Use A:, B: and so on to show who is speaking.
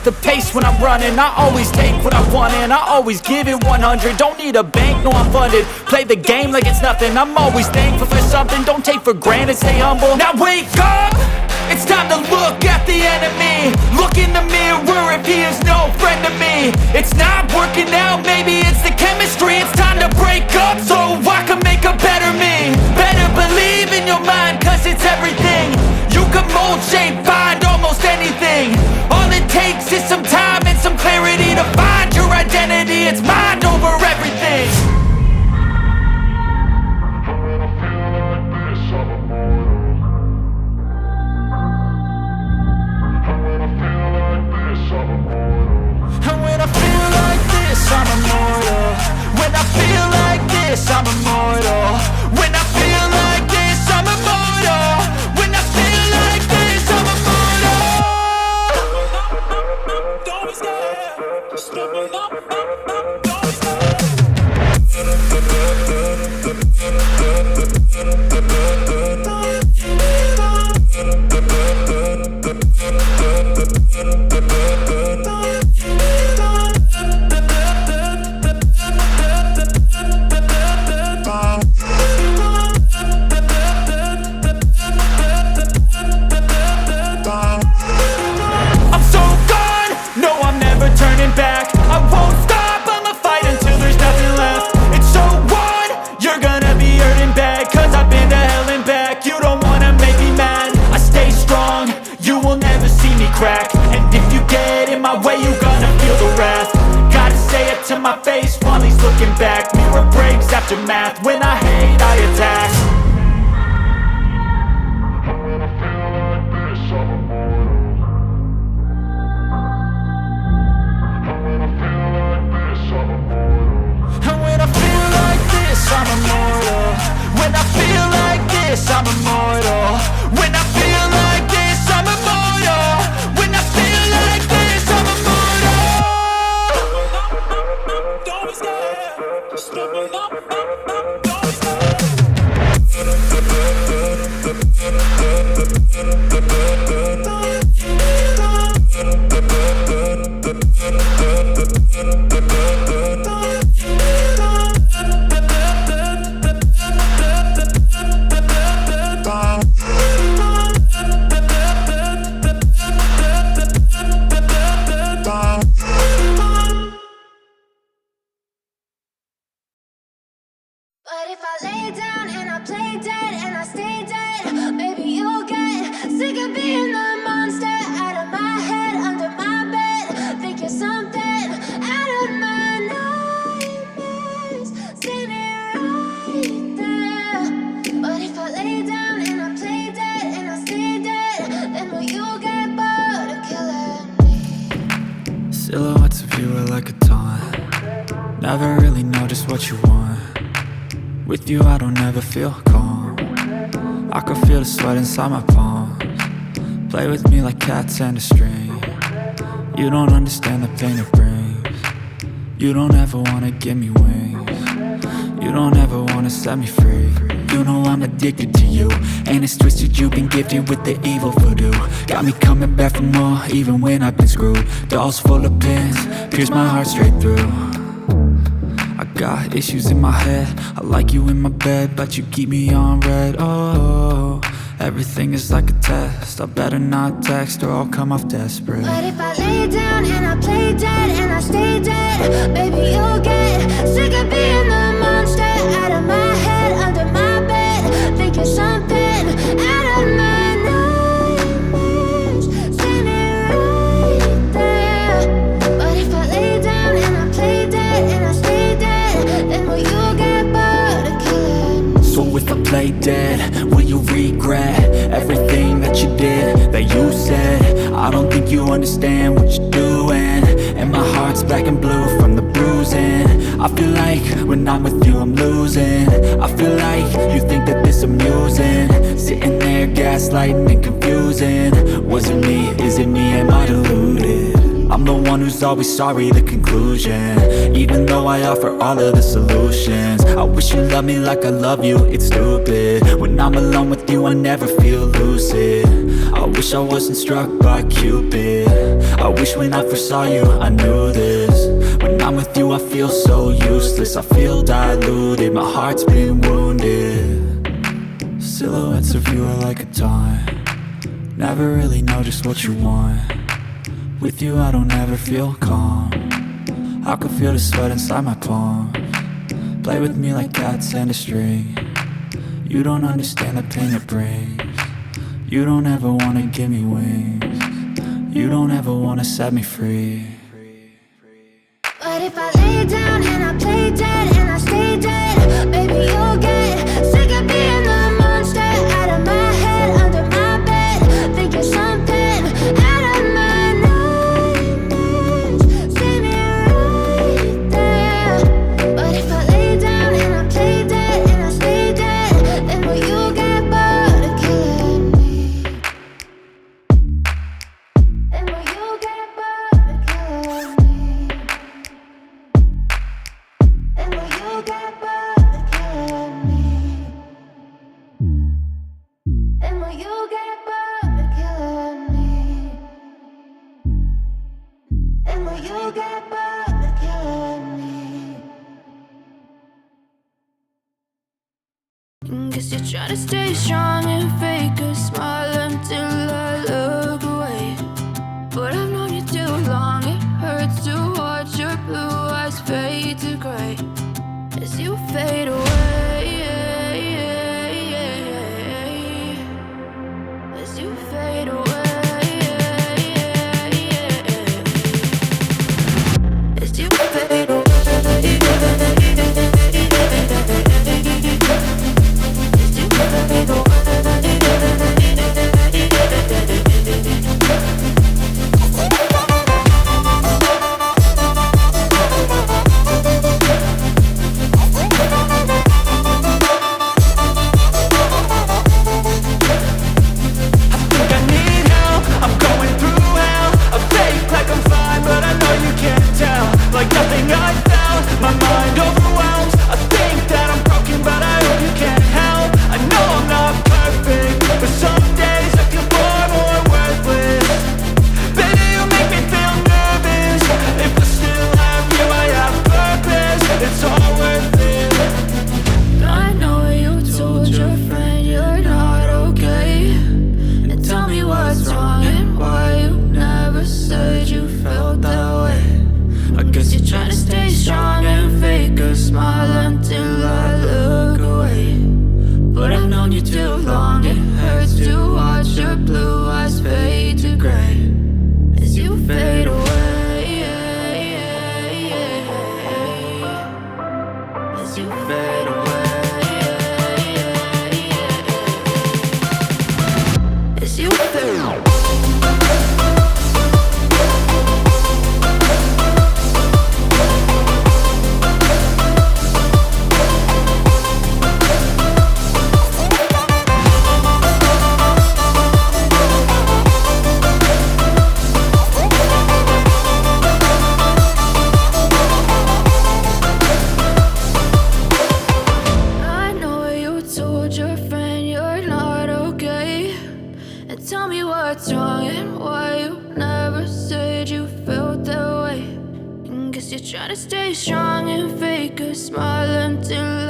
A: the pace when I'm running. I always take what I want and I always give it 100. Don't need a bank, no I'm funded. Play the game like it's nothing. I'm always thankful for something. Don't take for granted, stay humble. Now wake up, it's time to look at the enemy. Look in the mirror if he is no friend to me. It's not working out, maybe it's the chemistry. It's time to break up so I can make a better me. Better believe in your mind, cause it's everything. You can mold, shape, find almost anything. All it takes is some time and some clarity to find your identity. It's mind over everything. And when I feel like this, I'm immortal. When I feel like this, I'm immortal. When I feel like this, I'm immortal. When I feel like this, I'm immortal. Don't be scared. Just step it up. To my face while he's looking back. Mirror breaks after math. When I hate, I attack. And when I feel like this, I'm immortal. And when I feel like this, I'm immortal. And when I feel like this, I'm immortal. When I feel like this, I'm immortal. When I feel like this, I'm immortal. When I feel like this, I'm immortal. Don't be scared, just step it up, don't be scared.
B: But if I lay down and I play dead and I stay dead, maybe you'll get sick of being the monster out of my head, under my bed. Think you're something out of my nightmares, standing right there. But if I lay down and I play dead and I stay dead, then will you get bored of killing me?
A: Silhouettes of you are like a taunt. Never really know just what you want. With you I don't ever feel calm. I can feel the sweat inside my palms. Play with me like cats and a string. You don't understand the pain it brings. You don't ever wanna give me wings. You don't ever wanna set me free. You know I'm addicted to you, and it's twisted, you've been gifted with the evil voodoo. Got me coming back for more, even when I've been screwed. Dolls full of pins, pierce my heart straight through. I got issues in my head, I like you in my bed, but you keep me on red. Oh, everything is like a test. I better not text or I'll come off desperate.
B: But if I lay down and I play dead and I stay dead, maybe you'll get sick of being the monster out of my head, under my bed. Think you're something out of my nightmares, standing right there. But if I lay down and I play dead and I stay dead, then will you get bored of killing me?
A: So if I play dead, will you regret everything that you did, that you said? I don't think you understand what you're doing, and my heart's black and blue from the bruising. I feel like when I'm with you I'm losing. I feel like you think that this amusing, sitting there gaslighting and confusing. Was it me? Is it me? Am I deluded? I'm the one who's always sorry, the conclusion. Even though I offer all of the solutions, I wish you loved me like I love you, it's stupid. When I'm alone with you I never feel lucid. I wish I wasn't struck by Cupid. I wish when I first saw you I knew this. When I'm with you I feel so useless. I feel diluted, my heart's been wounded. Silhouettes of you are like a taunt. Never really know just what you want. With you I don't ever feel calm. I can feel the sweat inside my palms. Play with me like cats and a string. You don't understand the pain it brings. You don't ever wanna give me wings. You don't ever wanna set me free.
B: But if I lay down and I play dead and I stay dead, baby you'll get sick of being the monster out of my head, under my bed, thinking something out of my nightmares. See me right there. But if I lay down and I play dead and I stay dead, then will you get bored of killing me? Then will you get bored of killing me? Then will you get bored of killing me? Then will you get bored of killing me? Then will you get bored of killing me? Guess you're trying to stay strong and fake a smile until I look away. But I've known you too long, it hurts to watch your blue eyes fade to gray as you fade away. As you fade away. As you fade away. Trying to stay strong and fake a smile until